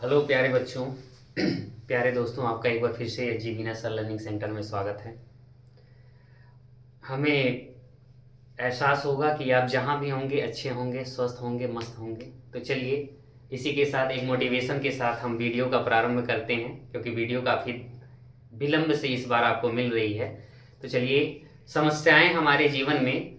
Hello प्यारे बच्चों, प्यारे दोस्तों, आपका एक बार फिर से जीविना सर लर्निंग सेंटर में स्वागत है। हमें एहसास होगा कि आप जहाँ भी होंगे अच्छे होंगे, स्वस्थ होंगे, मस्त होंगे। तो चलिए इसी के साथ एक मोटिवेशन के साथ हम वीडियो का प्रारंभ करते हैं, क्योंकि वीडियो काफ़ी विलंब से इस बार आपको मिल रही है। तो चलिए, समस्याएं हमारे जीवन में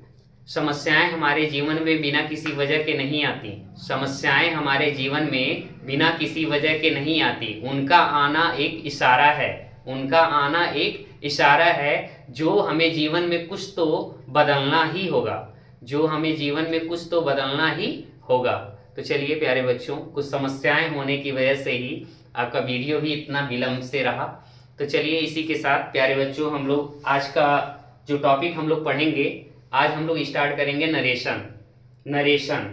समस्याएं हमारे जीवन में बिना किसी वजह के नहीं आती। समस्याएं हमारे जीवन में बिना किसी वजह के नहीं आती। उनका आना एक इशारा है। उनका आना एक इशारा है जो हमें जीवन में कुछ तो बदलना ही होगा। जो हमें जीवन में कुछ तो बदलना ही होगा। तो चलिए प्यारे बच्चों, कुछ समस्याएं होने की वजह से ही आपका वीडियो भी इतना विलंब से रहा। तो चलिए इसी के साथ प्यारे बच्चों, हम लोग आज का जो टॉपिक हम लोग पढ़ेंगे, आज हम लोग स्टार्ट करेंगे नरेशन। नरेशन।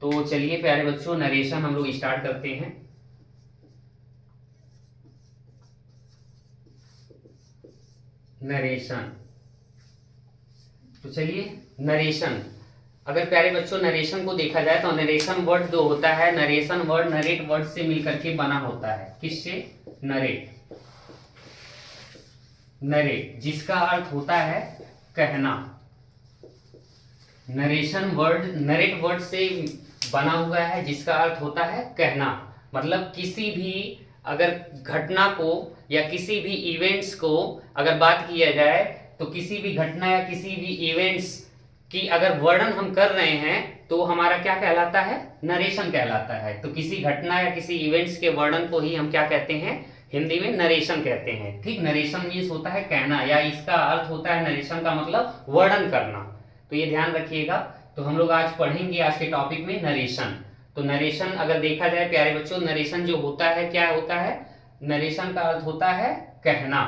तो चलिए प्यारे बच्चों, नरेशन हम लोग स्टार्ट करते हैं। नरेशन। तो चलिए, नरेशन, अगर प्यारे बच्चों नरेशन को देखा जाए तो नरेशन वर्ड जो होता है, नरेशन वर्ड नरेट वर्ड से मिलकर के बना होता है। किससे? नरेट। नरेट जिसका अर्थ होता है कहना। नरेशन वर्ड नरेट वर्ड से बना हुआ है जिसका अर्थ होता है कहना। मतलब किसी भी अगर घटना को या किसी भी इवेंट्स को अगर बात किया जाए, तो किसी भी घटना या किसी भी इवेंट्स की अगर वर्णन हम कर रहे हैं तो हमारा क्या कहलाता है? नरेशन कहलाता है। तो किसी घटना या किसी इवेंट्स के वर्णन को ही हम क्या कहते हैं? हिंदी में नरेशन कहते हैं। ठीक, नरेशन मीन्स होता है कहना, या इसका अर्थ होता है नरेशन का मतलब वर्णन करना। तो ये ध्यान रखिएगा। तो हम लोग आज पढ़ेंगे आज के टॉपिक में नरेशन। तो नरेशन अगर देखा जाए प्यारे बच्चों, नरेशन जो होता है क्या होता है? नरेशन का अर्थ होता है कहना।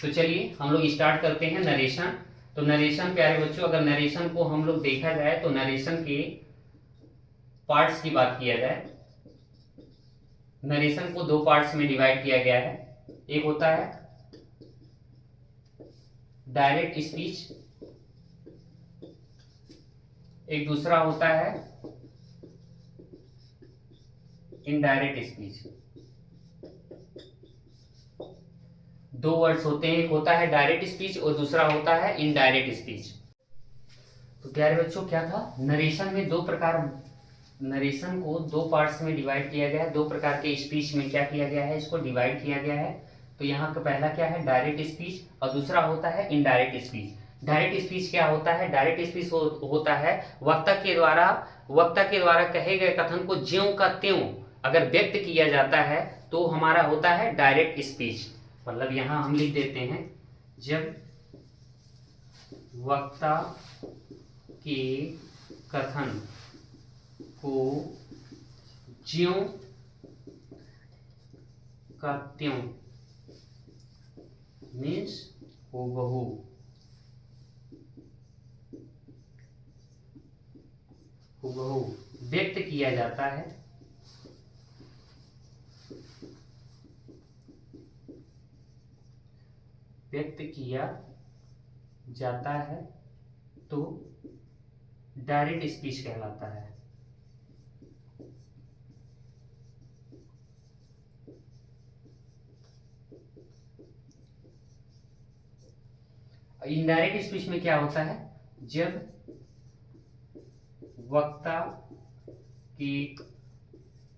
तो चलिए हम लोग स्टार्ट करते हैं नरेशन। तो नरेशन प्यारे बच्चों, अगर नरेशन को हम लोग देखा जाए तो नरेशन के पार्ट्स की बात किया जाए, नरेशन को दो पार्ट्स में डिवाइड किया गया है। एक होता है डायरेक्ट स्पीच, एक दूसरा होता है इनडायरेक्ट स्पीच। दो वर्ड्स होते हैं, एक होता है डायरेक्ट स्पीच और दूसरा होता है इनडायरेक्ट स्पीच। तो प्यारे बच्चों क्या था? नरेशन में दो प्रकार, नरेशन को दो पार्ट्स में डिवाइड किया गया है। दो प्रकार के स्पीच में क्या किया गया है? इसको डिवाइड किया गया है। तो यहाँ का पहला क्या है? डायरेक्ट स्पीच, और दूसरा होता है इनडायरेक्ट स्पीच। डायरेक्ट स्पीच क्या होता है? डायरेक्ट स्पीच होता है वक्ता के द्वारा कहे गए कथन को ज्यों का त्यों अगर व्यक्त किया जाता है तो हमारा होता है डायरेक्ट स्पीच। मतलब यहां हम लिख देते हैं, जब वक्ता के कथन को ज्यों का त्यों मीन्स हूबहू हूबहू व्यक्त किया जाता है, व्यक्त किया जाता है तो डायरेक्ट स्पीच कहलाता है। इनडायरेक्ट स्पीच में क्या होता है? जब वक्ता के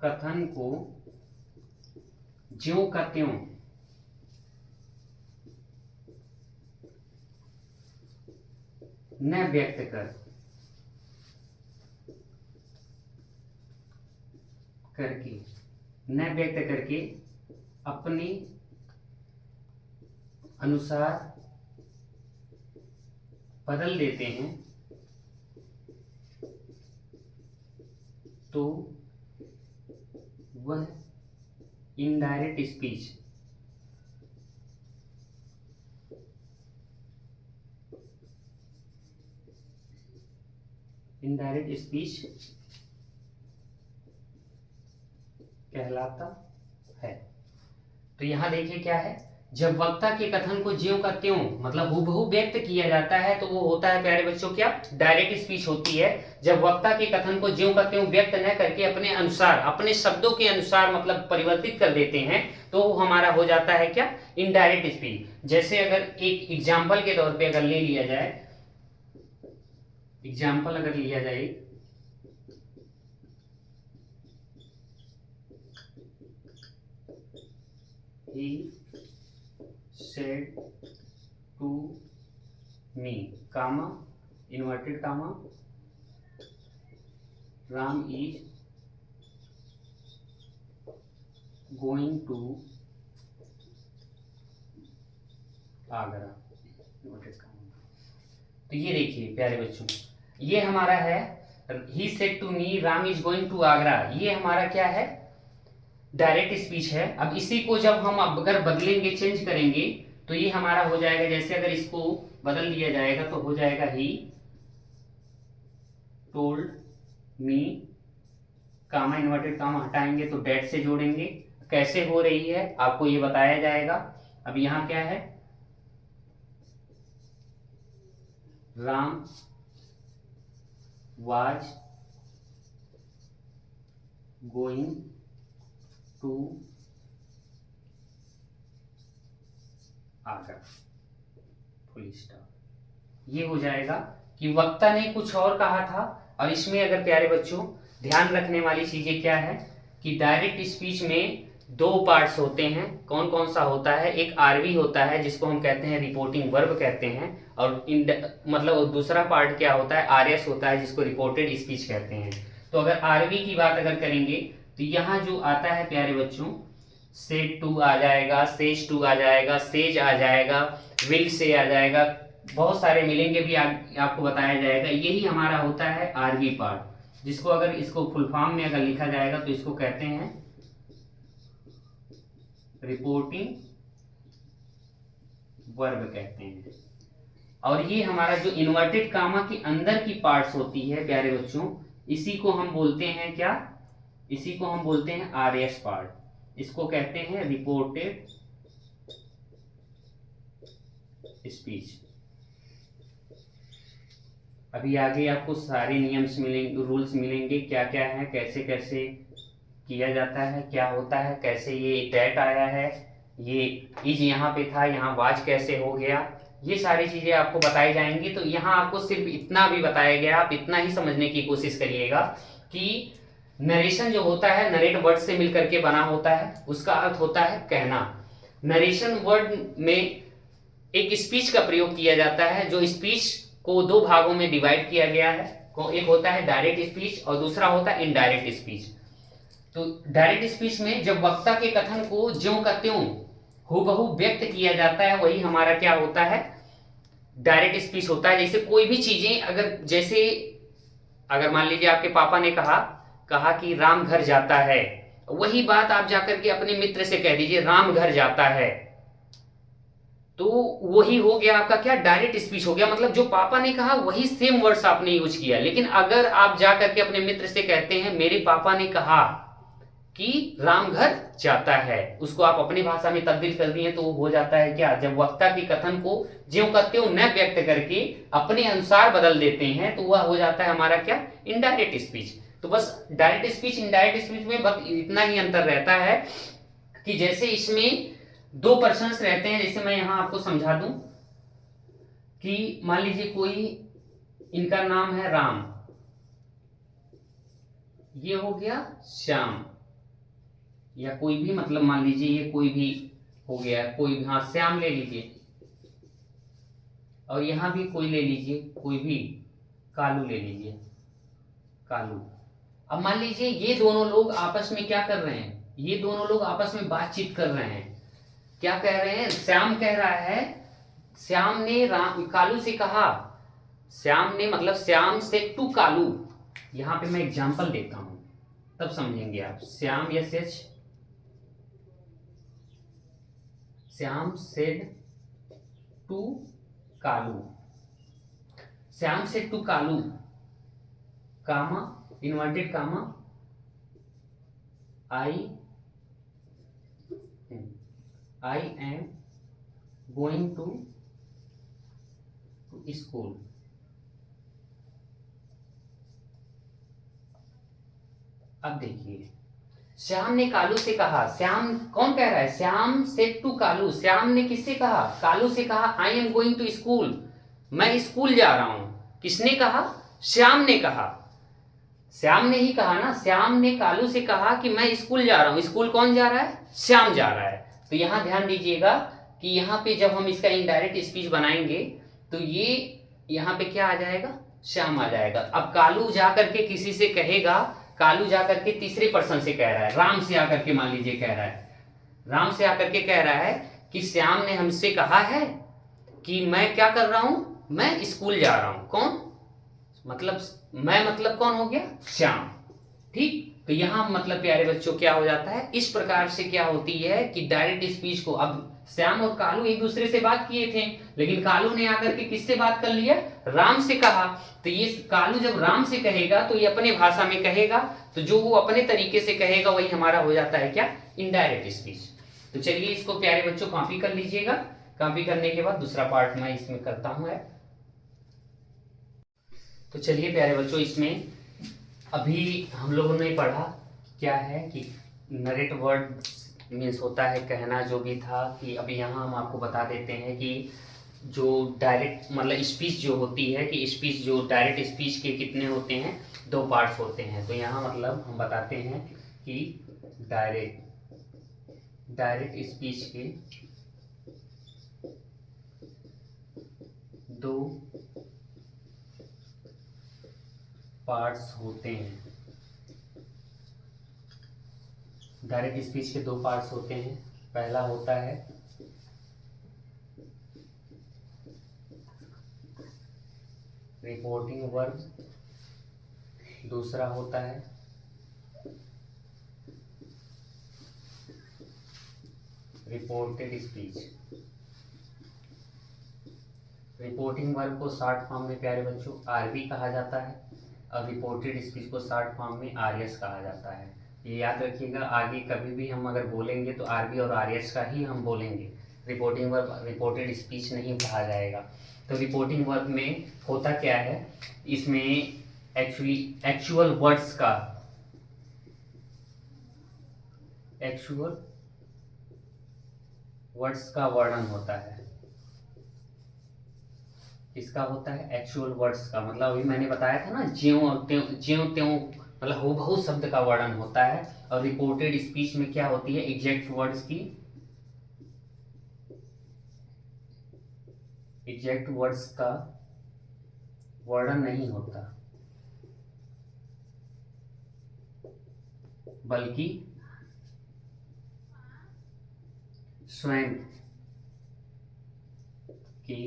कथन को ज्यों का त्यों न व्यक्त करके न व्यक्त करके अपने अनुसार बदल देते हैं तो वह इनडायरेक्ट स्पीच कहलाता है। तो यहां देखिए क्या है जब वक्ता के कथन को ज्यों का त्यों मतलब हूबहू व्यक्त किया जाता है तो वो होता है प्यारे बच्चों क्या, डायरेक्ट स्पीच होती है। जब वक्ता के कथन को ज्यों का त्यों व्यक्त न करके अपने अनुसार, अपने शब्दों के अनुसार मतलब परिवर्तित कर देते हैं तो वो हमारा हो जाता है क्या, इनडायरेक्ट स्पीच। जैसे अगर एक एग्जाम्पल के तौर पे अगर ले लिया जाए, एग्जाम्पल अगर लिया जाए, he said to me, comma, inverted comma, Ram is going to Agra, inverted comma। तो ये देखिए प्यारे बच्चों, ये हमारा है he said to me Ram is going to Agra, ये हमारा क्या है, डायरेक्ट स्पीच है। अब इसी को जब हम अगर बदलेंगे, चेंज करेंगे तो ये हमारा हो जाएगा, जैसे अगर इसको बदल दिया जाएगा तो हो जाएगा he told me, comma inverted comma हटाएंगे तो डेट से जोड़ेंगे। कैसे हो रही है आपको ये बताया जाएगा। अब यहां क्या है, Ram was going to Agra, full stop. ये हो जाएगा कि वक्ता ने कुछ और कहा था। और इसमें अगर प्यारे बच्चों ध्यान रखने वाली चीजें क्या है कि डायरेक्ट स्पीच में दो पार्ट्स होते हैं। कौन कौन सा होता है, एक आरवी होता है जिसको हम कहते हैं रिपोर्टिंग वर्ब कहते हैं, और मतलब दूसरा पार्ट क्या होता है, आरएस होता है जिसको रिपोर्टेड स्पीच कहते हैं। तो अगर आरवी की बात अगर करेंगे तो यहाँ जो आता है प्यारे बच्चों, सेड टू आ जाएगा, सेज टू आ जाएगा, सेज आ जाएगा, विल से आ जाएगा, बहुत सारे मिलेंगे भी आपको बताया जाएगा। यही हमारा होता है आरवी पार्ट, जिसको अगर इसको फुल फॉर्म में अगर लिखा जाएगा तो इसको कहते हैं रिपोर्टिंग वर्ब कहते हैं। और ये हमारा जो इन्वर्टेड कामा के अंदर की पार्ट्स होती है प्यारे बच्चों, इसी को हम बोलते हैं क्या, इसी को हम बोलते हैं आरएस पार्ट। इसको कहते हैं रिपोर्टेड स्पीच। अभी आगे आपको सारे नियम्स मिलेंगे, रूल्स मिलेंगे, क्या क्या है, कैसे कैसे किया जाता है, क्या होता है, कैसे ये डेट आया है, ये इज यहाँ पे था, यहाँ वाज कैसे हो गया, ये सारी चीजें आपको बताई जाएंगी। तो यहाँ आपको सिर्फ इतना भी बताया गया, आप इतना ही समझने की कोशिश करिएगा कि नरेशन जो होता है नरेट वर्ड से मिलकर के बना होता है, उसका अर्थ होता है कहना। नरेशन वर्ड में एक स्पीच का प्रयोग किया जाता है, जो स्पीच को दो भागों में डिवाइड किया गया है। एक होता है डायरेक्ट स्पीच और दूसरा होता है इनडायरेक्ट स्पीच। तो डायरेक्ट स्पीच में जब वक्ता के कथन को ज्यों का त्यों हूबहू व्यक्त किया जाता है, वही हमारा क्या होता है, डायरेक्ट स्पीच होता है। जैसे कोई भी चीजें अगर, जैसे अगर मान लीजिए आपके पापा ने कहा कि राम घर जाता है, वही बात आप जाकर के अपने मित्र से कह दीजिए राम घर जाता है, तो वही हो गया आपका क्या, डायरेक्ट स्पीच हो गया। मतलब जो पापा ने कहा वही सेम वर्ड्स आपने यूज किया। लेकिन अगर आप जाकर के अपने मित्र से कहते हैं मेरे पापा ने कहा कि राम घर जाता है, उसको आप अपनी भाषा में तब्दील कर दिए, तो वो हो जाता है क्या, जब वक्ता के कथन को ज्यों का त्यों न व्यक्त करके अपने अनुसार बदल देते हैं तो वह हो जाता है हमारा क्या, इनडायरेक्ट स्पीच। तो बस डायरेक्ट स्पीच इनडायरेक्ट स्पीच में बस इतना ही अंतर रहता है कि जैसे इसमें दो पर्सन्स रहते हैं। जैसे मैं यहां आपको समझा दूं कि मान लीजिए कोई, इनका नाम है राम, ये हो गया श्याम, या कोई भी मतलब मान लीजिए ये कोई भी हो गया, कोई भी, हाँ श्याम ले लीजिए, और यहां भी कोई ले लीजिए, कोई भी, कालू ले लीजिए, कालू। अब मान लीजिए ये दोनों लोग आपस में क्या कर रहे हैं, ये दोनों लोग आपस में बातचीत कर रहे हैं। क्या कह रहे हैं, श्याम कह रहा है, श्याम ने कालू से कहा, श्याम ने मतलब श्याम से टू कालू। यहां पे मैं एग्जांपल देता हूं तब समझेंगे आप। श्याम या such, Shyam said to Kalu, Shyam said to Kalu, comma inverted comma, I am going to school. अब देखिए, श्याम ने कालू से कहा, श्याम कौन कह रहा है, श्याम सेड टू कालू, श्याम ने किससे कहा, कालू से कहा, I am going to school, मैं स्कूल जा रहा हूं। किसने कहा, श्याम ने कहा, श्याम ने ही कहा ना, श्याम ने कालू से कहा कि मैं स्कूल जा रहा हूं। स्कूल कौन जा रहा है, श्याम जा रहा है। तो यहां ध्यान दीजिएगा कि यहां पे जब हम इसका इनडायरेक्ट स्पीच बनाएंगे तो ये यहां पे क्या आ जाएगा, श्याम आ जाएगा। अब कालू जा करके किसी से कहेगा, कालू जा करके तीसरे पर्सन से कह रहा है, राम से आकर के मान लीजिए कह रहा है, राम से आकर के कह रहा है कि श्याम ने हमसे कहा है कि मैं क्या कर रहा हूं, मैं स्कूल जा रहा हूं। कौन, मतलब मैं, मतलब कौन हो गया, श्याम। ठीक, तो यहां मतलब प्यारे बच्चों क्या हो जाता है, इस प्रकार से क्या होती है कि डायरेक्ट स्पीच को, अब श्याम और कालू एक दूसरे से बात किए थे, लेकिन कालू ने आकर के किससे बात कर लिया, राम से कहा। तो ये कालू जब राम से कहेगा तो ये अपने भाषा में कहेगा, तो जो वो अपने तरीके से कहेगा वही हमारा हो जाता है क्या, इनडायरेक्ट स्पीच। तो चलिए इसको प्यारे बच्चों कॉपी कर लीजिएगा। कॉपी करने के बाद दूसरा पार्ट मैं इसमें करता हूं। तो चलिए प्यारे बच्चों, इसमें अभी हम लोगों ने पढ़ा क्या है कि नरेट वर्ड मीन्स होता है कहना, जो भी था कि अभी यहाँ हम आपको बता देते हैं कि जो डायरेक्ट मतलब स्पीच जो होती है, कि स्पीच जो डायरेक्ट स्पीच के कितने होते हैं, दो पार्ट्स होते हैं। तो यहाँ मतलब हम बताते हैं कि डायरेक्ट स्पीच के दो पार्ट्स होते हैं। डायरेक्ट स्पीच के दो पार्ट्स होते हैं। पहला होता है रिपोर्टिंग वर्ब, दूसरा होता है रिपोर्टेड स्पीच। रिपोर्टिंग वर्ब को शॉर्ट फॉर्म में प्यारे बच्चों आरवी कहा जाता है, और रिपोर्टेड स्पीच को शॉर्ट फॉर्म में आरएस कहा जाता है। ये याद रखिएगा, आगे कभी भी हम अगर बोलेंगे तो आरवी और आरएस का ही हम बोलेंगे, रिपोर्टिंग वर्ब रिपोर्टेड स्पीच नहीं कहा जाएगा। तो रिपोर्टिंग वर्ब में होता क्या है, इसमें एक्चुअली एक्चुअल वर्ड्स का वर्णन होता है। किसका होता है, एक्चुअल वर्ड्स का, मतलब अभी मैंने बताया था ना, ज्यों त्यों मतलब हूबहू शब्द का वर्णन होता है। और रिपोर्टेड स्पीच में क्या होती है, एग्जैक्ट वर्ड्स का वर्णन नहीं होता, बल्कि स्वयं के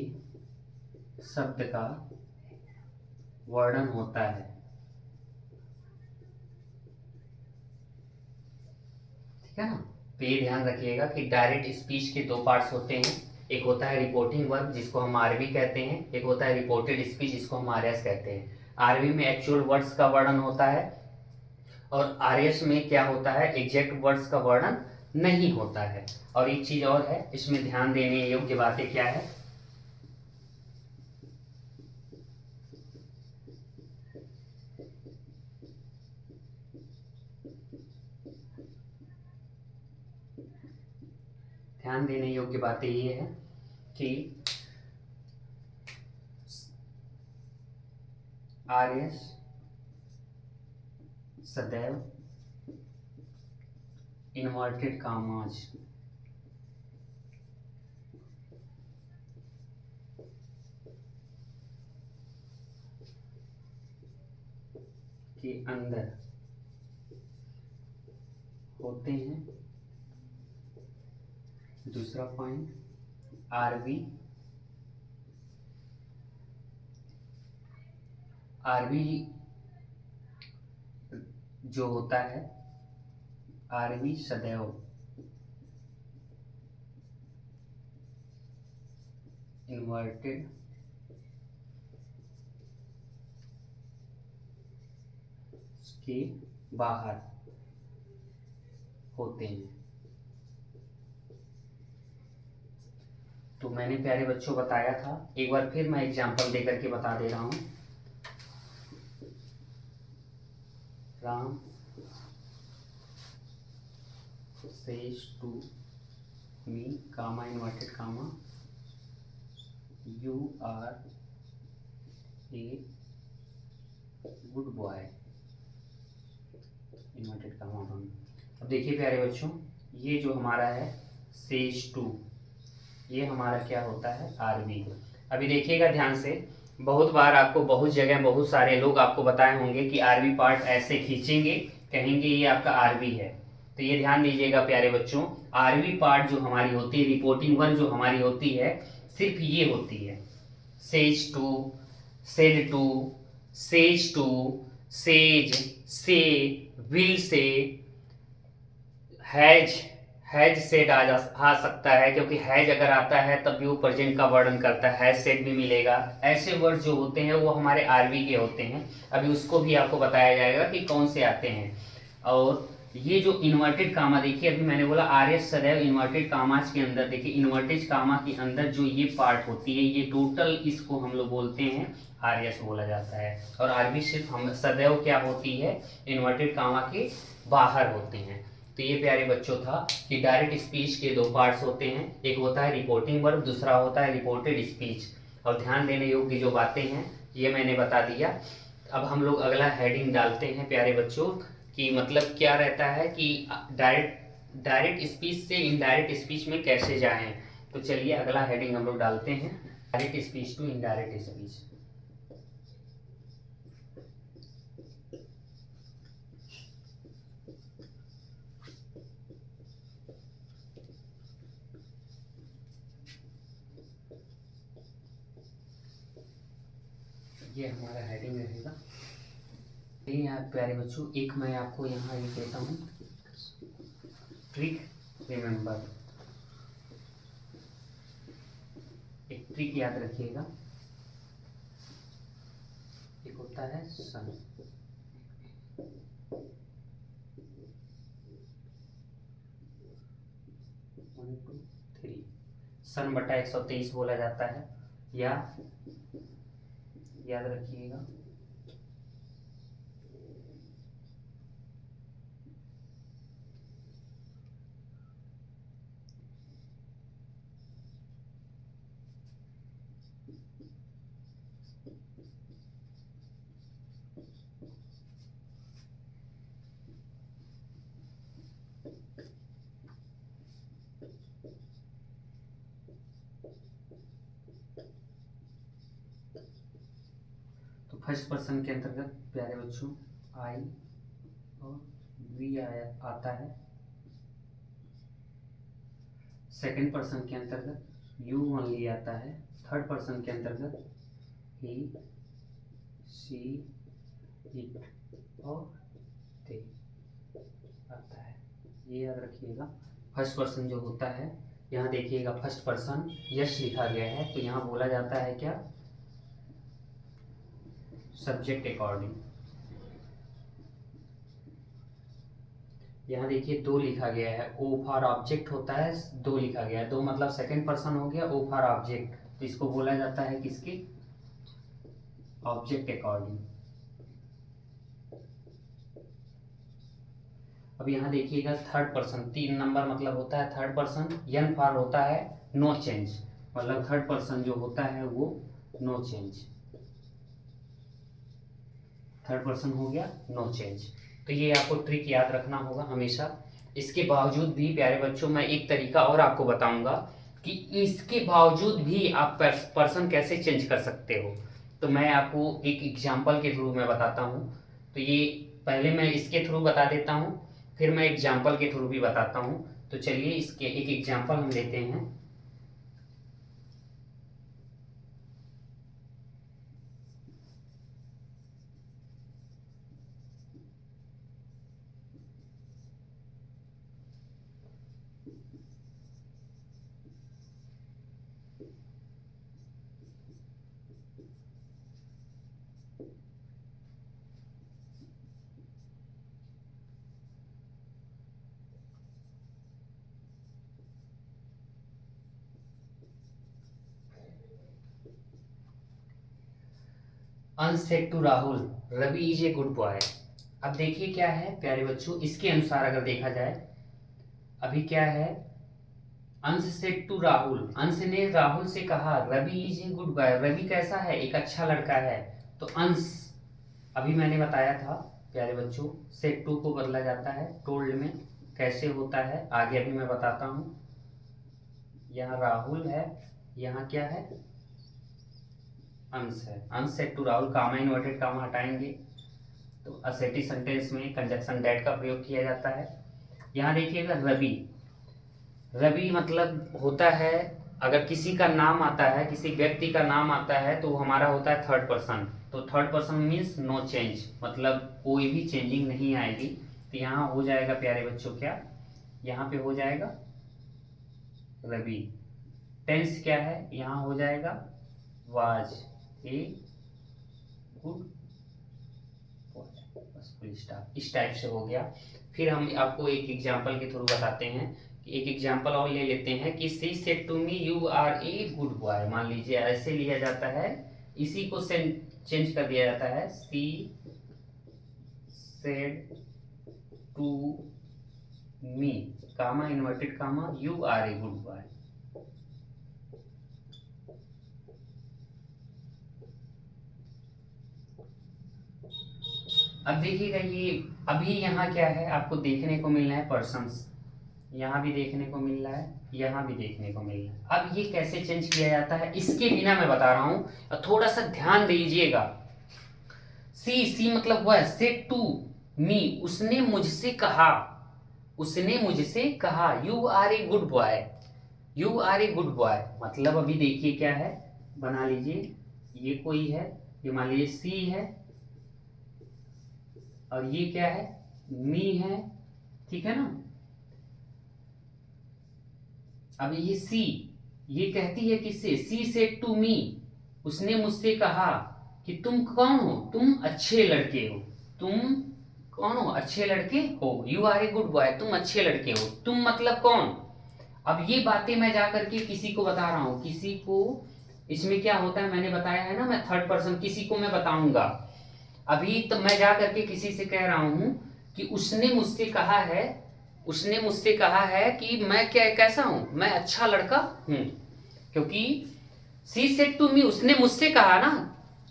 शब्द का वर्णन होता है। ठीक है ना। तो ये ध्यान रखिएगा कि डायरेक्ट स्पीच के दो पार्ट्स होते हैं। एक होता है रिपोर्टिंग वर्ब जिसको हम आरवी कहते हैं, एक होता है रिपोर्टेड स्पीच जिसको हम आरएस कहते हैं। आरवी में एक्चुअल वर्ड्स का वर्णन होता है, और आरएस में क्या होता है, एग्जैक्ट वर्ड्स का वर्णन नहीं होता है। और एक चीज और है, इसमें ध्यान देने योग्य बातें क्या है, ध्यान देने योग्य बातें ये है कि आरएस सदैव इन्वर्टेड कामाज के अंदर होते हैं। दूसरा पॉइंट, आरवी जो होता है, आरवी सदैव इन्वर्टेड के बाहर होते हैं। तो मैंने प्यारे बच्चों बताया था, एक बार फिर मैं एग्जाम्पल देकर के बता दे रहा हूँ। Ram says to me, comma inverted comma, you are a good boy, inverted comma बंद। अब देखिए प्यारे बच्चों, ये जो हमारा है सेज टू, ये हमारा क्या होता है आरबी। अभी देखिएगा ध्यान से, बहुत बार आपको बहुत जगह बहुत सारे लोग आपको बताए होंगे कि आरबी पार्ट ऐसे खींचेंगे, कहेंगे ये आपका आरबी है। तो ये ध्यान दीजिएगा प्यारे बच्चों, आरबी पार्ट जो हमारी होती है, रिपोर्टिंग वर्क जो हमारी होती है, सिर्फ ये होती है। Says to, said to, says to, says, say, will say, has, has said आ सकता है, क्योंकि हैज अगर आता है तब भी वो प्रेजेंट का वर्णन करता है, हैज सेड भी मिलेगा। ऐसे वर्ड जो होते हैं वो हमारे आरबी के होते हैं। अभी उसको भी आपको बताया जाएगा कि कौन से आते हैं। और ये जो इन्वर्टेड कामा, देखिए अभी मैंने बोला आरएस सदैव इन्वर्टेड कामाज के अंदर, देखिए इन्वर्टेड कामा के अंदर जो ये पार्ट होती है, ये टोटल इसको हम लोग बोलते हैं आरएस बोला जाता है। और आरबी सिर्फ हम सदैव क्या होती है, इन्वर्टेड कामा के बाहर होते हैं। तो ये प्यारे बच्चों था कि डायरेक्ट स्पीच के दो पार्ट्स होते हैं, एक होता है रिपोर्टिंग वर्ब, दूसरा होता है रिपोर्टेड स्पीच। और ध्यान देने योग्य जो बातें हैं ये मैंने बता दिया। अब हम लोग अगला हेडिंग डालते हैं प्यारे बच्चों, कि मतलब क्या रहता है कि डायरेक्ट स्पीच से इनडायरेक्ट स्पीच में कैसे जाएं। तो चलिए अगला हेडिंग हम लोग डालते हैं, direct speech to indirect speech. ये हमारा हेडिंग रहेगा। यहाँ प्यारे बच्चों एक मैं आपको यहाँ लिख देता हूँ, ट्रिक रिमेंबर। एक ट्रिक याद रखिएगा, एक होता है सन, सन बटा 123 बोला जाता है, या याद रखिएगा फर्स्ट पर्सन के अंतर्गत प्यारे बच्चों आई और वी आता है। सेकंड पर्सन के अंतर्गत यू ओनली आता है। थर्ड पर्सन के अंतर्गत ही, शी, इट और दे आता है। ये याद रखिएगा। फर्स्ट पर्सन जो होता है, यहाँ देखिएगा फर्स्ट पर्सन यश लिखा गया है, तो यहाँ बोला जाता है क्या, सब्जेक्ट अकॉर्डिंग। यहाँ देखिए दो लिखा गया है, ओ फॉर ऑब्जेक्ट होता है, दो लिखा गया है, दो मतलब सेकंड पर्सन हो गया, ओ फॉर ऑब्जेक्ट, तो इसको बोला जाता है किसके, ऑब्जेक्ट अकॉर्डिंग। अब यहाँ देखिएगा थर्ड पर्सन, 3 नंबर मतलब होता है थर्ड पर्सन, एन फॉर होता है नो चेंज, मतलब थर्ड पर्सन जो होता है वो नो चेंज, थर्ड पर्सन हो गया नो चेंज। तो ये आपको ट्रिक याद रखना होगा हमेशा। इसके बावजूद भी प्यारे बच्चों मैं एक तरीका और आपको बताऊंगा कि इसके बावजूद भी आप पर्सन कैसे चेंज कर सकते हो। तो मैं आपको एक एग्जाम्पल के थ्रू मैं बताता हूँ। तो ये पहले मैं इसके थ्रू बता देता हूँ, फिर मैं एग्जाम्पल के थ्रू भी बताता हूँ। तो चलिए इसके एक एग्जाम्पल हम लेते हैं। Ansh said to Rahul Ravi is a good boy. अब देखिए क्या है प्यारे बच्चों, इसके अनुसार अगर देखा जाए, अभी क्या है, अंश सेड टू राहुल, अंश ने राहुल से कहा Ravi is a good boy, Ravi कैसा है, एक अच्छा लड़का है। तो अंश, अभी मैंने बताया था प्यारे बच्चों, सेड टू को बदला जाता है टोल्ड में, कैसे होता है आगे अभी मैं बताता हूं। यहाँ राहुल है, यहाँ क्या है, अंश है, Ansh said to Rahul, comma inverted comma हटाएंगे तो असेटिव सेंटेंस में कंजक्शन दैट का प्रयोग किया जाता है। यहाँ देखिएगा रवि, रवि मतलब होता है, अगर किसी का नाम आता है, किसी व्यक्ति का नाम आता है तो हमारा होता है थर्ड पर्सन, तो third person means no change, मतलब कोई भी चेंजिंग नहीं आएगी। तो यहाँ हो जाएगा प्यारे बच्चों क्या, यहाँ पे हो जाएगा रवि। टेंस क्या है, यहाँ हो जाएगा वाज ए गुड, बस फुल स्टॉप, इस टाइप से हो गया। फिर हम आपको एक एग्जांपल के थ्रू बताते हैं, एक एग्जांपल और ले लेते हैं कि she said to me you are a good boy, मान लीजिए ऐसे लिया जाता है, इसी को चेंज कर दिया जाता है, she said to me comma inverted comma you are a good boy. अब देखिएगा ये, अभी यहाँ क्या है आपको देखने को मिल रहा है पर्सन्स, यहाँ भी देखने को मिल रहा है, यहाँ भी देखने को मिल रहा है। अब ये कैसे चेंज किया जाता है इसके बिना मैं बता रहा हूं, थोड़ा सा ध्यान दीजिएगा। सी मतलब वह, सेड टू मी उसने मुझसे कहा, उसने मुझसे कहा you are a good boy, you are a good boy, मतलब अभी देखिए क्या है, बना लीजिए, ये कोई है, ये मान लीजिए सी है और ये क्या है, मी है, ठीक है ना। अब ये सी, ये कहती है किससे, सी सेड टू मी, उसने मुझसे कहा कि तुम कौन हो, तुम अच्छे लड़के हो, तुम कौन हो, अच्छे लड़के हो, you are a good boy, तुम अच्छे लड़के हो, तुम मतलब कौन। अब ये बातें मैं जा करके किसी को बता रहा हूं, किसी को, इसमें क्या होता है मैंने बताया है ना, मैं थर्ड पर्सन किसी को मैं बताऊंगा। अभी तो मैं जा करके किसी से कह रहा हूं कि उसने मुझसे कहा है, उसने मुझसे कहा है कि मैं क्या कैसा हूं, मैं अच्छा लड़का हूं, क्योंकि सी सेड टू मी, उसने मुझसे कहा ना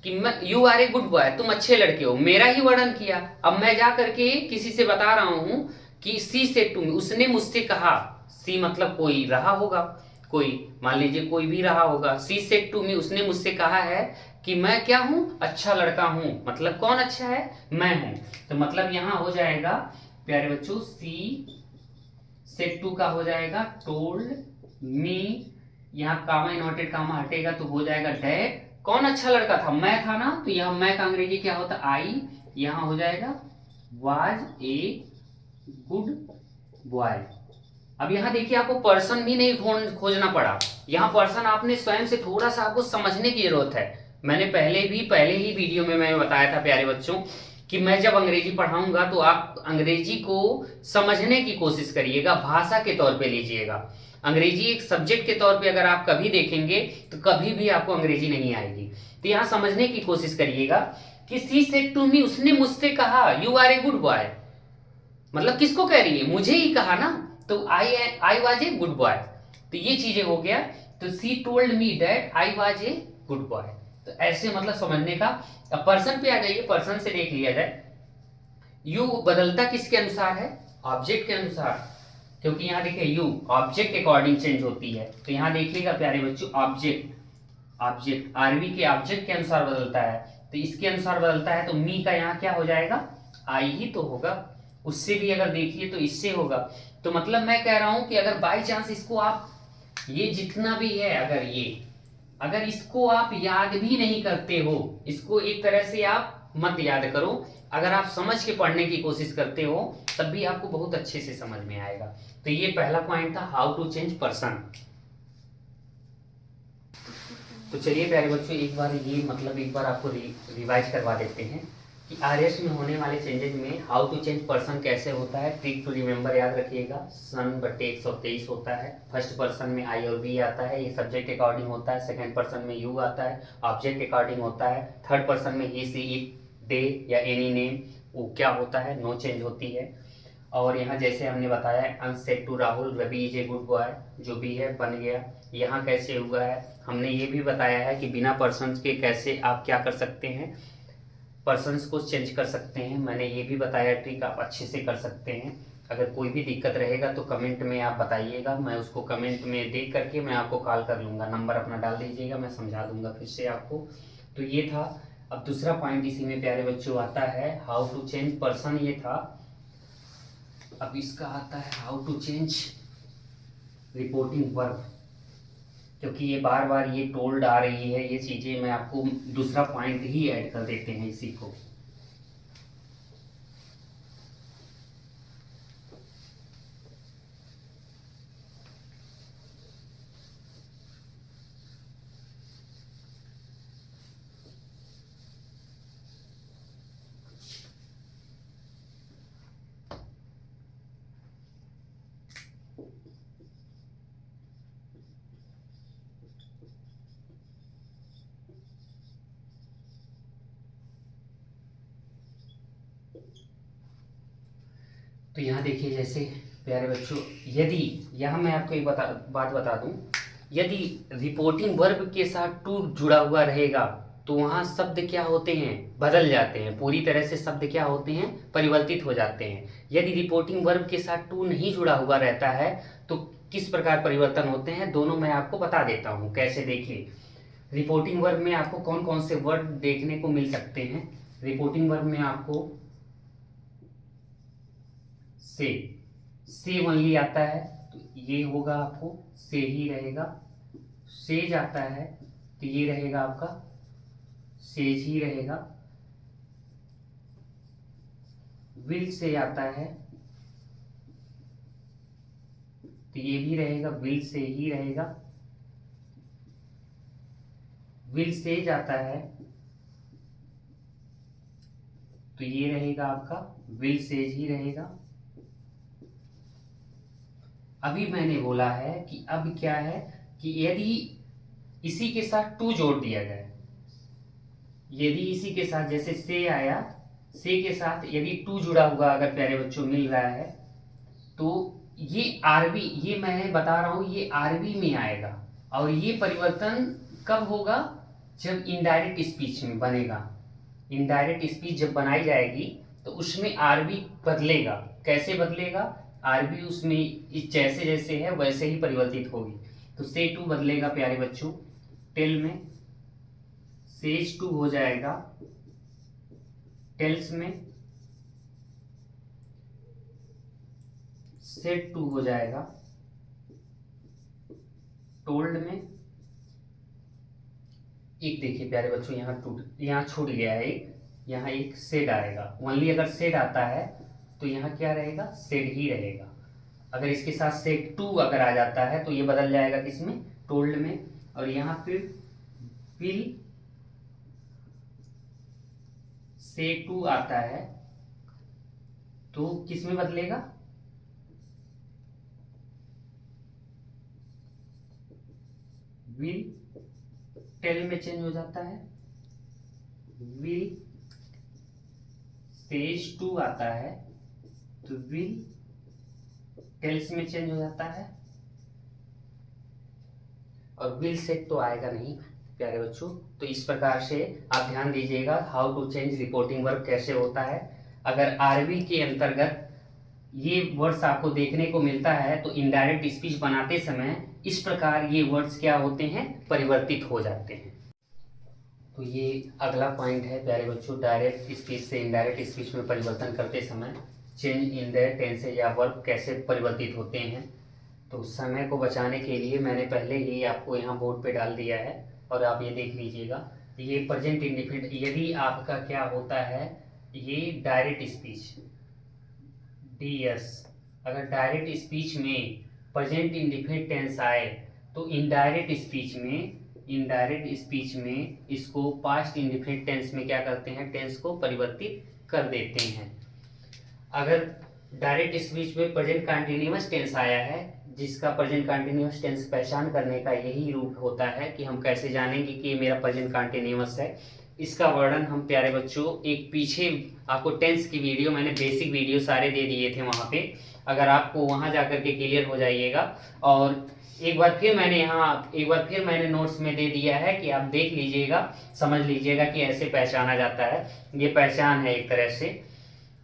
कि मैं you are a good boy, तुम अच्छे लड़के हो, मेरा ही वर्णन किया। अब मैं जा करके किसी से बता रहा हूं कि सी सेड टू मी, उसने मुझसे कहा, सी मतलब कोई रहा होगा, कोई मान लीजिए कोई भी रहा होगा, सी सेड टू मी उसने मुझसे कहा है कि मैं क्या हूं, अच्छा लड़का हूं, मतलब कौन अच्छा है, मैं हूं। तो मतलब यहां हो जाएगा प्यारे बच्चों, सी सेड टू का हो जाएगा टोल्ड मी, यहाँ कामा इन्वर्टेड कामा हटेगा तो हो जाएगा डैड, कौन अच्छा लड़का था, मैं था ना, तो यहाँ मैं का अंग्रेजी क्या होता, आई, यहाँ हो जाएगा वाज ए गुड बॉय। अब यहाँ देखिए आपको पर्सन भी नहीं खोजना पड़ा, यहाँ पर्सन आपने स्वयं से थोड़ा सा आपको समझने की जरूरत है। मैंने पहले ही वीडियो में मैं बताया था प्यारे बच्चों कि मैं जब अंग्रेजी पढ़ाऊंगा तो आप अंग्रेजी को समझने की कोशिश करिएगा, भाषा के तौर पे लीजिएगा। अंग्रेजी एक सब्जेक्ट के तौर पे अगर आप कभी देखेंगे तो कभी भी आपको अंग्रेजी नहीं आएगी। तो यहाँ समझने की कोशिश करिएगा कि सी सेड टू मी, उसने मुझसे कहा you are a good boy, मतलब किसको कह रही है, मुझे ही कहा ना, तो I was a good boy, तो ये चीजें हो गया। तो सी told me that I was a good boy, तो ऐसे मतलब समझने का। अब पर्सन पे आ जाइए, पर्सन से देख लिया जाए, यू बदलता किसके अनुसार है, ऑब्जेक्ट के अनुसार, क्योंकि यहाँ देखिए यू ऑब्जेक्ट अकॉर्डिंग चेंज होती है। तो यहाँ देखिएगा प्यारे बच्चों, ऑब्जेक्ट, ऑब्जेक्ट आरवी के ऑब्जेक्ट के अनुसार बदलता है, तो इसके अनुसार बदलता है, तो मी का यहाँ क्या हो जाएगा, आई ही तो होगा। उससे भी अगर देखिए तो इससे होगा। तो मतलब मैं कह रहा हूं कि अगर बाई चांस इसको आप, ये जितना भी है, अगर इसको आप याद भी नहीं करते हो, इसको एक तरह से आप मत याद करो, अगर आप समझ के पढ़ने की कोशिश करते हो तब भी आपको बहुत अच्छे से समझ में आएगा। तो ये पहला पॉइंट था, हाउ टू चेंज पर्सन। तो चलिए प्यारे बच्चों, एक बार ये मतलब एक बार आपको रिवाइज करवा देते हैं कि आरएस में होने वाले चेंजेज में हाउ टू चेंज पर्सन कैसे होता है, ट्रिक टू रिमेंबर याद रखिएगा, सन/123 होता है। फर्स्ट पर्सन में आई और बी आता है, ये सब्जेक्ट अकॉर्डिंग होता है। सेकंड पर्सन में यू आता है, ऑब्जेक्ट अकॉर्डिंग होता है। थर्ड पर्सन में ही, सी, इट, दे या एनी नेम, वो क्या होता है, नो चेंज होती है। और यहाँ जैसे हमने बताया, Ansh said to Rahul, Ravi is a good boy, जो भी है बन गया। यहाँ कैसे हुआ है, हमने ये भी बताया है कि बिना पर्सन के कैसे आप क्या कर सकते हैं, पर्सन्स को चेंज कर सकते हैं। मैंने ये भी बताया ट्रिक, आप अच्छे से कर सकते हैं। अगर कोई भी दिक्कत रहेगा तो कमेंट में आप बताइएगा, मैं उसको कमेंट में देख करके मैं आपको कॉल कर लूँगा। नंबर अपना डाल दीजिएगा, मैं समझा दूंगा फिर से आपको। तो ये था। अब दूसरा पॉइंट इसी में प्यारे बच्चों आता है, हाउ टू चेंज पर्सन, ये था। अब इसका आता है how to change reporting verb, क्योंकि ये बार बार ये टोल्ड आ रही है ये चीज़ें, मैं आपको दूसरा पॉइंट ही ऐड कर देते हैं इसी को। तो यहाँ देखिए, जैसे प्यारे बच्चों, यदि यहाँ मैं आपको एक बात बता दूं, यदि रिपोर्टिंग वर्ब के साथ टू जुड़ा हुआ रहेगा तो वहाँ शब्द क्या होते हैं, बदल जाते हैं, पूरी तरह से शब्द क्या होते हैं, परिवर्तित हो जाते हैं। यदि रिपोर्टिंग वर्ब के साथ टू नहीं जुड़ा हुआ रहता है तो किस प्रकार परिवर्तन होते हैं, दोनों मैं आपको बता देता हूँ। कैसे, देखिए, रिपोर्टिंग वर्ब में आपको कौन कौन से वर्ड देखने को मिल सकते हैं। रिपोर्टिंग वर्ब में आपको से ओनली आता है, तो ये होगा आपको से ही रहेगा। सेज आता है तो ये रहेगा आपका सेज ही रहेगा। विल से आता है तो ये भी रहेगा, विल से ही रहेगा। विल सेज आता है तो ये रहेगा आपका विल सेज ही रहेगा। अभी मैंने बोला है कि अब क्या है कि यदि इसी के साथ टू जोड़ दिया जाए, यदि इसी के साथ जैसे से आया, से के साथ यदि टू जुड़ा हुआ अगर प्यारे बच्चों मिल रहा है तो ये आरबी, ये मैं बता रहा हूं, ये आरबी में आएगा। और ये परिवर्तन कब होगा, जब इनडायरेक्ट स्पीच में बनेगा। इनडायरेक्ट स्पीच जब बनाई जाएगी तो उसमें आरबी बदलेगा। कैसे बदलेगा, आरबी उसमें जैसे जैसे है वैसे ही परिवर्तित होगी। तो से टू बदलेगा प्यारे बच्चों, टेल में सेज टू हो जाएगा, टेल्स में सेट टू हो जाएगा, टोल्ड में एक देखिए प्यारे बच्चों, यहाँ छूट गया है एक, यहाँ एक सेड आएगा। ओनली अगर सेड आता है तो यहाँ क्या रहेगा, सेड ही रहेगा। अगर इसके साथ सेड टू अगर आ जाता है तो ये बदल जाएगा किसमें, टोल्ड में। और यहाँ फिर विल से टू आता है तो किस में बदलेगा, विल टेल में चेंज हो जाता है। विल सेज टू आता है तो विल टेल्स में चेंज हो जाता है। और विल सेट तो आएगा नहीं प्यारे बच्चों। तो इस प्रकार से आप ध्यान दीजिएगा, how to change reporting verb कैसे होता है। अगर आरबी के अंतर्गत ये वर्ड्स आपको देखने को मिलता है तो इनडायरेक्ट स्पीच बनाते समय इस प्रकार ये वर्ड्स क्या होते हैं, परिवर्तित हो जाते हैं। तो ये अगला पॉइंट है प्यारे बच्चों, डायरेक्ट स्पीच से इनडायरेक्ट स्पीच में परिवर्तन करते समय चेंज इन द टेंसेज या वर्ब कैसे परिवर्तित होते हैं। तो समय को बचाने के लिए मैंने पहले ही आपको यहाँ बोर्ड पे डाल दिया है और आप ये देख लीजिएगा। ये प्रेजेंट इंडिफिनिट, यदि आपका क्या होता है, ये डायरेक्ट स्पीच डीएस, अगर डायरेक्ट स्पीच में प्रेजेंट इंडिफिनिट टेंस आए तो इनडायरेक्ट स्पीच में इनडायरेक्ट स्पीच में इसको पास्ट इंडेफिनिट टेंस में क्या करते हैं, टेंस को परिवर्तित कर देते हैं। अगर डायरेक्ट स्पीच में प्रेजेंट कंटीन्यूअस टेंस आया है, जिसका प्रेजेंट कंटीन्यूअस टेंस पहचान करने का यही रूप होता है कि हम कैसे जानेंगे कि ये मेरा प्रेजेंट कंटीन्यूअस है। इसका वर्णन हम प्यारे बच्चों एक पीछे आपको टेंस की वीडियो, मैंने बेसिक वीडियो सारे दे दिए थे वहाँ पे, अगर आपको वहाँ जा करके क्लियर हो जाइएगा। और एक बार फिर मैंने नोट्स में दे दिया है कि आप देख लीजिएगा, समझ लीजिएगा कि ऐसे पहचाना जाता है। ये पहचान है एक तरह से।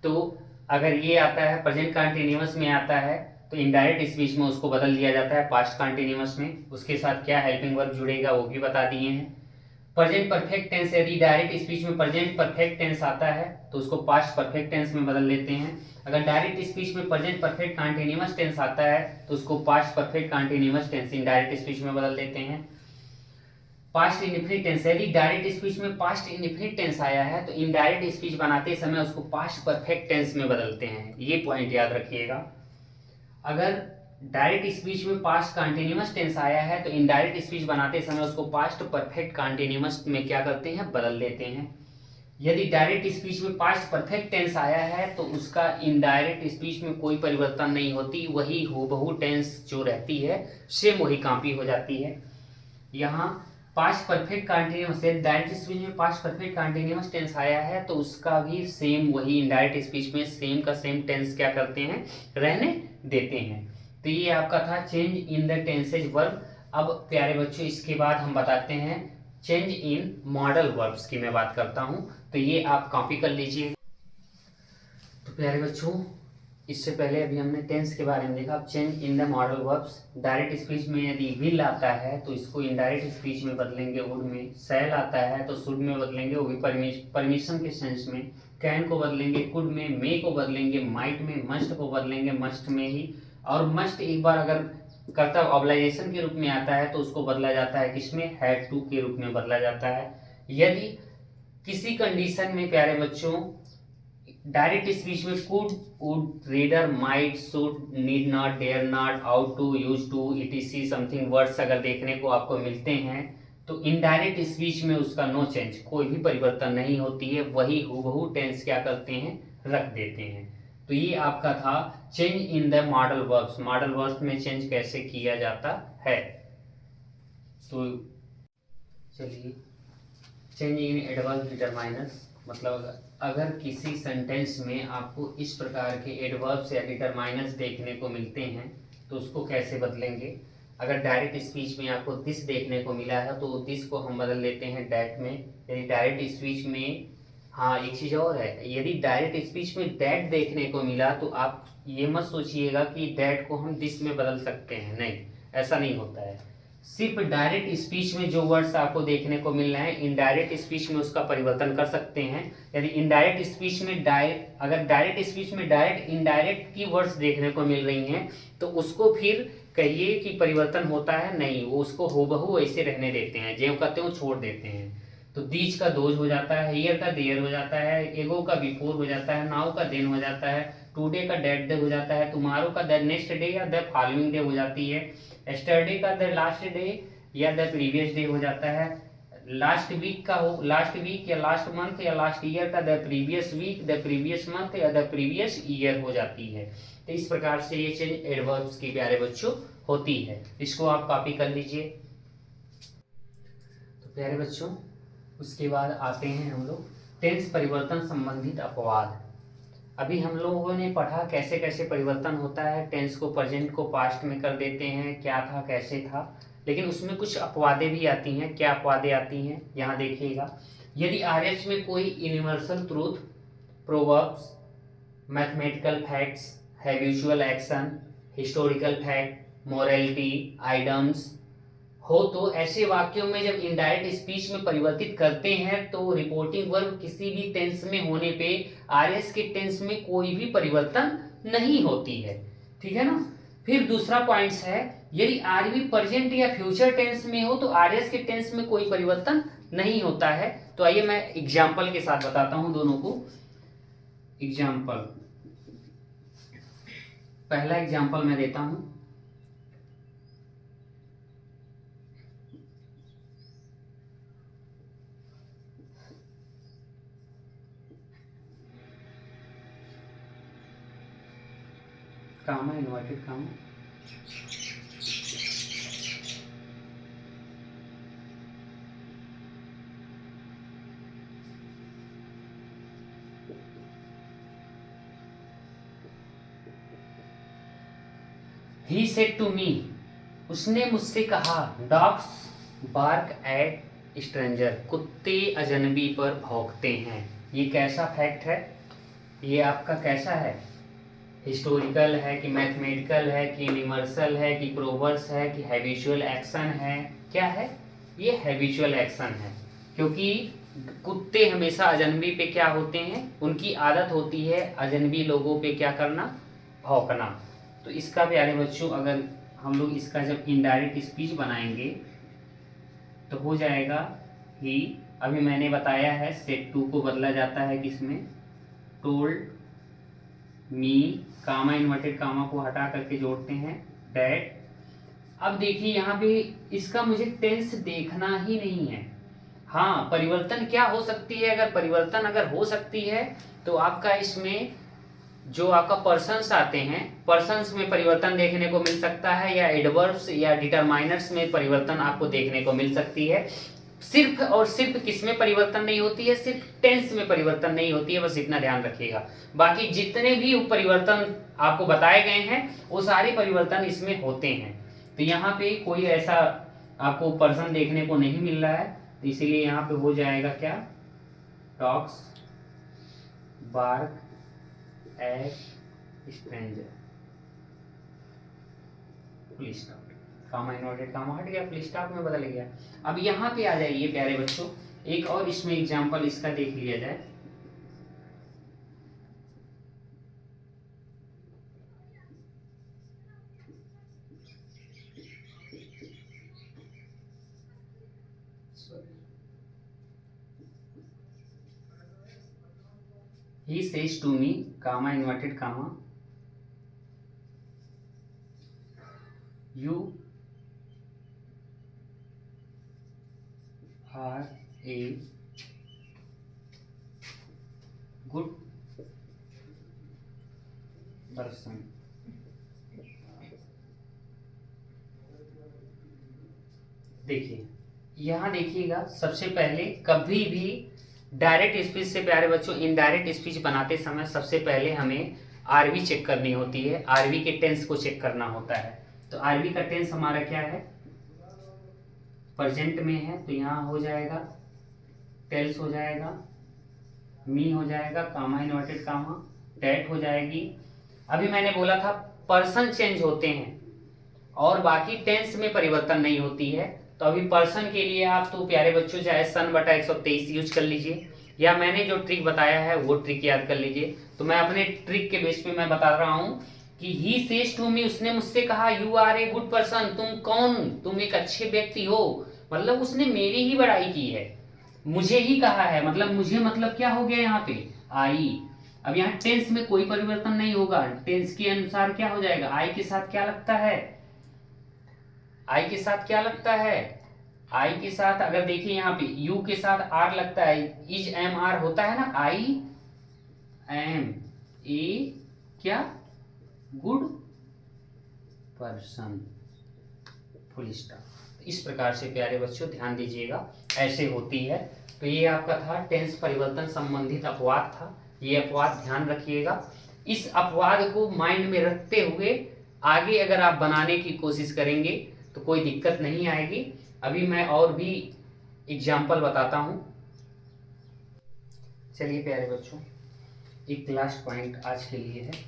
तो अगर ये आता है प्रेजेंट कंटीन्यूअस में आता है तो इनडायरेक्ट स्पीच में उसको बदल दिया जाता है पास्ट कंटीन्यूअस में। उसके साथ क्या हेल्पिंग वर्ब जुड़ेगा वो भी बता दिए हैं। प्रेजेंट परफेक्ट टेंस, यदि डायरेक्ट स्पीच में प्रेजेंट परफेक्ट टेंस आता है तो उसको पास्ट परफेक्ट टेंस में बदल लेते हैं। अगर डायरेक्ट स्पीच में प्रेजेंट परफेक्ट कंटीन्यूअस टेंस आता है तो उसको past perfect continuous tense indirect speech में बदल देते हैं। पास्ट इंडेफिनिट टेंस, यदि डायरेक्ट स्पीच में पास्ट इंडेफिनिट टेंस आया है तो इनडायरेक्ट स्पीच बनाते समय उसको पास्ट परफेक्ट टेंस में बदलते हैं। ये पॉइंट याद रखिएगा। अगर डायरेक्ट स्पीच में पास्ट कंटीन्यूअस टेंस आया है तो इनडायरेक्ट स्पीच बनाते समय उसको पास्ट परफेक्ट कंटीन्यूअस में क्या करते हैं, बदल देते हैं। यदि डायरेक्ट स्पीच में पास्ट परफेक्ट टेंस आया है तो उसका इनडायरेक्ट स्पीच में कोई परिवर्तन नहीं होती, वही हूबहू टेंस जो रहती है सेम वही कॉपी हो जाती है। यहाँ past perfect continuous, direct speech में पास्ट परफेक्ट कंटीन्यूअस टेंस आया है तो उसका भी सेम वही इनडायरेक्ट स्पीच में सेम का सेम टेंस क्या करते हैं, रहने देते हैं। तो ये आपका था change in the tenses verb. अब प्यारे बच्चों इसके बाद हम बताते हैं चेंज इन मॉडल वर्ब्स की मैं बात करता हूं, तो ये आप कॉपी कर लीजिए। तो प्यारे बच्चों इससे पहले अभी हमने टेंस के बारे में देखा। अब change in the modal verbs, direct speech में यदि विल आता है तो इसको इनडायरेक्ट स्पीच में बदलेंगे वुड में। शैल आता है तो शुड में बदलेंगे, वो भी परमिशन के सेंस में। कैन को बदलेंगे कुड में, मे को बदलेंगे माइट में, मस्ट को बदलेंगे मस्ट में ही। और मस्ट एक बार अगर कर्ता ऑब्लाइजेशन के रूप में आता है तो उसको बदला जाता है किसमें, हैड टू के रूप में बदला जाता है। यदि किसी कंडीशन में प्यारे बच्चों डायरेक्ट स्पीच में could, would, reader, might, should, need not, dare not, ought to, use to, ETC something words अगर देखने को आपको मिलते हैं तो इनडायरेक्ट स्पीच में उसका नो चेंज, कोई भी परिवर्तन नहीं होती है, वही हूबहू टेंस क्या करते हैं, रख देते हैं। तो ये आपका था change in the modal verbs, modal verbs में चेंज कैसे किया जाता है। तो चलिए चेंज इन एडवर्ब डिटरमाइनर्स, मतलब अगर किसी सेंटेंस में आपको इस प्रकार के एडवर्ब्स या डिटरमाइनर्स देखने को मिलते हैं तो उसको कैसे बदलेंगे। अगर डायरेक्ट स्पीच में आपको दिस देखने को मिला है तो दिस को हम बदल लेते हैं डैट में। यदि डायरेक्ट स्पीच में, हाँ एक चीज़ और है, यदि डायरेक्ट स्पीच में डैट देखने को मिला तो आप ये मत सोचिएगा कि डैट को हम दिस में बदल सकते हैं, नहीं, ऐसा नहीं होता है। सिर्फ डायरेक्ट स्पीच में जो वर्ड्स आपको देखने को मिल रहे हैं इनडायरेक्ट स्पीच में उसका परिवर्तन कर सकते हैं। यदि इनडायरेक्ट स्पीच में अगर डायरेक्ट स्पीच में डायरेक्ट इनडायरेक्ट की वर्ड्स देखने को मिल रही हैं तो उसको फिर कहिए कि परिवर्तन होता है, नहीं, वो उसको हूबहू ऐसे रहने देते हैं, जो कहते हैं वो छोड़ देते हैं। तो दीज का दोज हो जाता है, हियर का देयर हो जाता है, एगो का बिफोर हो जाता है, नाउ का देन हो जाता है, टुडे का डेट डे हो जाता है, टुमारो का द नेक्स्ट डे या द फॉलोइंग डे हो जाती है, एस्टरडे का द लास्ट डे या द प्रीवियस डे हो जाता है, लास्ट वीक का हो, लास्ट वीक या लास्ट मंथ या लास्ट ईयर का the previous week, the previous month या द प्रीवियस ईयर हो जाती है। तो इस प्रकार से ये चेंज एडवर्ब्स की प्यारे बच्चों होती है, इसको आप कॉपी कर लीजिए। तो प्यारे बच्चों उसके बाद आते हैं हम लोग टेंस परिवर्तन संबंधित अपवाद। अभी हम लोगों ने पढ़ा कैसे कैसे परिवर्तन होता है, टेंस को प्रेजेंट को पास्ट में कर देते हैं, क्या था कैसे था, लेकिन उसमें कुछ अपवादें भी आती हैं। क्या अपवादें आती हैं यहाँ देखिएगा। यदि आरएच में कोई universal truth, proverbs, mathematical facts, habitual action, historical fact, morality, idioms हो तो ऐसे वाक्यों में जब इनडायरेक्ट स्पीच में परिवर्तित करते हैं तो रिपोर्टिंग वर्ब किसी भी टेंस में होने पे आरएस के टेंस में कोई भी परिवर्तन नहीं होती है, ठीक है ना। फिर दूसरा पॉइंट्स है, यदि आरबी प्रेजेंट या फ्यूचर टेंस में हो तो आरएस के टेंस में कोई परिवर्तन नहीं होता है। तो आइए मैं एग्जाम्पल के साथ बताता हूं दोनों को। एग्जाम्पल, पहला एग्जाम्पल मैं देता हूं। Comma inverted comma, he said to me, उसने मुझसे कहा, डॉग्स बार्क एट स्ट्रेंजर, कुत्ते अजनबी पर भौंकते हैं। ये कैसा फैक्ट है? ये आपका कैसा है? हिस्टोरिकल है कि मैथमेटिकल है कि यूनिवर्सल है कि प्रोवर्स है कि हैबिचुअल एक्शन है? क्या है? ये हैबिचुअल एक्शन है, क्योंकि कुत्ते हमेशा अजनबी पे क्या होते हैं, उनकी आदत होती है अजनबी लोगों पे क्या करना, भौंकना। तो इसका प्यारे बच्चों अगर हम लोग इसका जब इनडायरेक्ट स्पीच बनाएंगे तो हो जाएगा ही, अभी मैंने बताया है सेट टू को बदला जाता है किसमें, टोल्ड मी, कामा इन्वर्टेड कामा को हटा करके जोड़ते हैं डैट। अब देखिए यहाँ पे इसका मुझे टेंस देखना ही नहीं है। हाँ, परिवर्तन क्या हो सकती है, अगर परिवर्तन अगर हो सकती है तो आपका इसमें जो आपका पर्सन्स आते हैं, पर्सन्स में परिवर्तन देखने को मिल सकता है, या एडवर्ब्स या डिटरमाइनर्स में परिवर्तन आपको देखने को मिल सकती है। सिर्फ और सिर्फ किसमें परिवर्तन नहीं होती है, सिर्फ टेंस में परिवर्तन नहीं होती है, बस इतना ध्यान रखिएगा। बाकी जितने भी परिवर्तन आपको बताए गए हैं वो सारे परिवर्तन इसमें होते हैं। तो यहाँ पे कोई ऐसा आपको पर्सन देखने को नहीं मिल रहा है, तो इसीलिए यहाँ पे हो जाएगा क्या, dogs bark at stranger, full stop, comma inverted comma हट गया, फुल स्टॉप में बदल गया। अब यहाँ पे आ जाइए प्यारे बच्चों, एक और इसमें एग्जांपल इसका देख लिया जाए। He says to me, comma inverted comma, you are a good person। देखिए यहाँ देखिएगा, सबसे पहले कभी भी डायरेक्ट स्पीच से प्यारे बच्चों इनडायरेक्ट स्पीच बनाते समय सबसे पहले हमें आरवी चेक करनी होती है, आरवी के टेंस को चेक करना होता है। तो आरवी का टेंस हमारा क्या है, प्रेजेंट में है, तो यहाँ हो जाएगा टेल्स हो जाएगा, मी हो जाएगा, कामा इन्वर्टेड कामा, डेट हो जाएगी। अभी मैंने बोला था पर्सन चेंज होते हैं और बाकी टेंस में परिवर्तन नहीं होती है। तो अभी पर्सन के लिए आप तो प्यारे बच्चों चाहे सन बटा 123 यूज कर लीजिए, या मैंने जो ट्रिक बताया है वो ट्रिक याद कर लीजिए। तो मैं अपने ट्रिक के बेस पे मैं बता रहा हूँ कि ही सेज टू मी, उसने मुझसे कहा, you are a good person, तुम कौन, तुम एक अच्छे व्यक्ति हो, मतलब उसने मेरी ही बड़ाई की है, मुझे ही कहा है, मतलब मुझे मतलब क्या हो गया यहाँ पे, आई। अब यहाँ टेंस में कोई परिवर्तन नहीं होगा, टेंस के अनुसार क्या हो जाएगा, आई के साथ क्या लगता है, आई के साथ क्या लगता है, आई के साथ अगर देखिए यहाँ पे यू के साथ आर लगता है, इज एम आर होता है ना, आई एम ए क्या गुड पर्सन, फुल स्टॉप। इस प्रकार से प्यारे बच्चों ध्यान दीजिएगा, ऐसे होती है। तो ये आपका था टेंस परिवर्तन संबंधित अपवाद था, ये अपवाद ध्यान रखिएगा। इस अपवाद को माइंड में रखते हुए आगे अगर आप बनाने की कोशिश करेंगे तो कोई दिक्कत नहीं आएगी। अभी मैं और भी एग्जाम्पल बताता हूँ। चलिए प्यारे बच्चों, एक लास्ट पॉइंट आज के लिए है,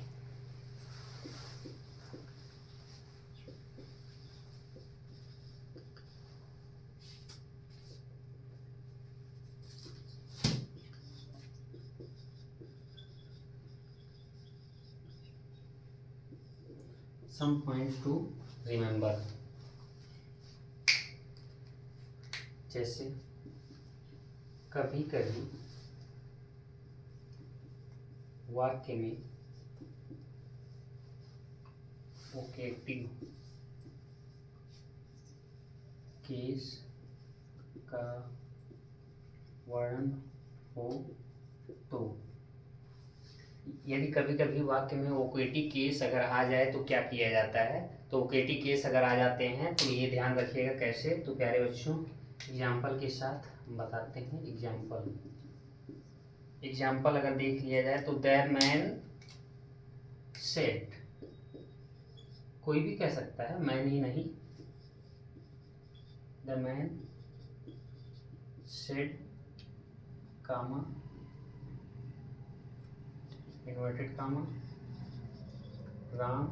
some points to remember। जैसे कभी कभी वाक्य में वोकेटिव केस का वर्णन हो तो यदि कभी कभी वाक्य में वोकेटिव केस अगर आ जाए तो क्या किया जाता है। तो वोकेटिव केस अगर आ जाते हैं तो ये ध्यान रखिएगा कैसे। तो प्यारे बच्चों एग्जाम्पल के साथ हम बताते हैं। एग्जाम्पल अगर देख लिया जाए तो द मैन सेड, कोई भी कह सकता है, मैन ही नहीं। The man said comma inverted comma Ram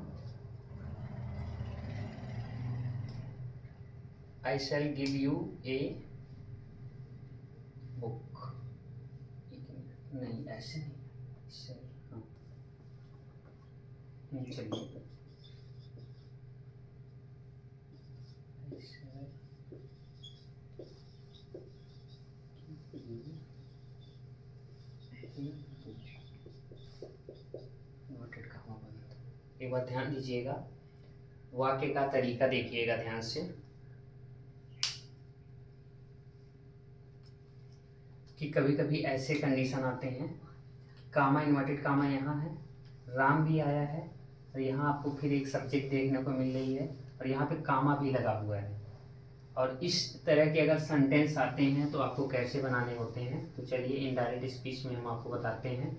I shall give you a book. नहीं ऐसे नहीं, हाँ चलिए एक बार ध्यान दीजिएगा, वाक्य का तरीका देखिएगा ध्यान से कि कभी कभी ऐसे कंडीशन आते हैं, कामा इन्वर्टेड कामा यहाँ है, राम भी आया है और यहाँ आपको फिर एक सब्जेक्ट देखने को मिल रही है और यहाँ पे कामा भी लगा हुआ है। और इस तरह के अगर सेंटेंस आते हैं तो आपको कैसे बनाने होते हैं। तो चलिए इनडायरेक्ट स्पीच में हम आपको बताते हैं।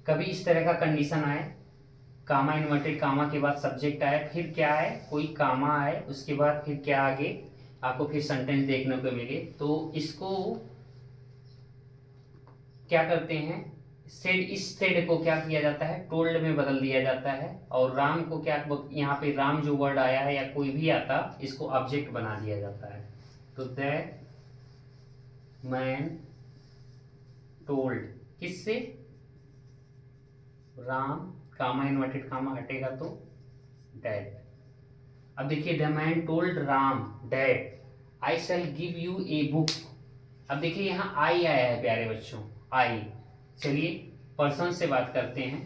कभी इस तरह का कंडीशन आए, कामा इन्वर्टेड कामा के बाद सब्जेक्ट आए, फिर क्या आए, कोई कामा आए, उसके बाद फिर क्या आगे आपको फिर सेंटेंस देखने को मिले, तो इसको क्या करते हैं, सेड, इस सेड को क्या किया जाता है, टोल्ड में बदल दिया जाता है। और राम को क्या, यहाँ पे राम जो वर्ड आया है या कोई भी आता, इसको ऑब्जेक्ट बना दिया जाता है। तो दैट मैन टोल्ड, किससे, राम, कामा इन्वर्टेड कामा हटेगा तो डैड। अब देखिए the man told Ram dad I shall give you a book. अब देखिए यहाँ आई आया है प्यारे बच्चों, आई। चलिए पर्सन से बात करते हैं।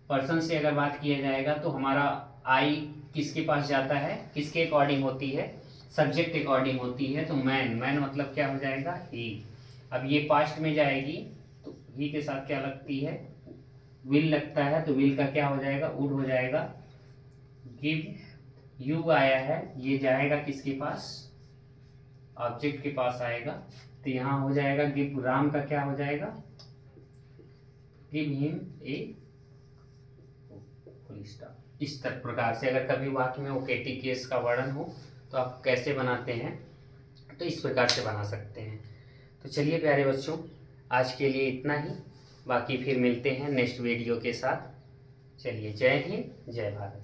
पर्सन से अगर बात किया जाएगा तो हमारा आई किसके पास जाता है, किसके अकॉर्डिंग होती है, सब्जेक्ट अकॉर्डिंग होती है। तो मैन, मैन मतलब क्या हो जाएगा, ही। अब ये पास्ट में जाएगी तो ही के साथ क्या लगती है, विल लगता है, तो विल का क्या हो जाएगा, वुड हो जाएगा। गिव यू आया है, ये जाएगा किसके पास, ऑब्जेक्ट के पास आएगा, तो यहाँ हो जाएगा गिव, राम का क्या हो जाएगा, give him a full stop. इस प्रकार से अगर कभी वाक्य में वोकेटिव केस का वर्णन हो तो आप कैसे बनाते हैं, तो इस प्रकार से बना सकते हैं। तो चलिए प्यारे बच्चों आज के लिए इतना ही, बाकी फिर मिलते हैं नेक्स्ट वीडियो के साथ। चलिए जय हिंद जय भारत।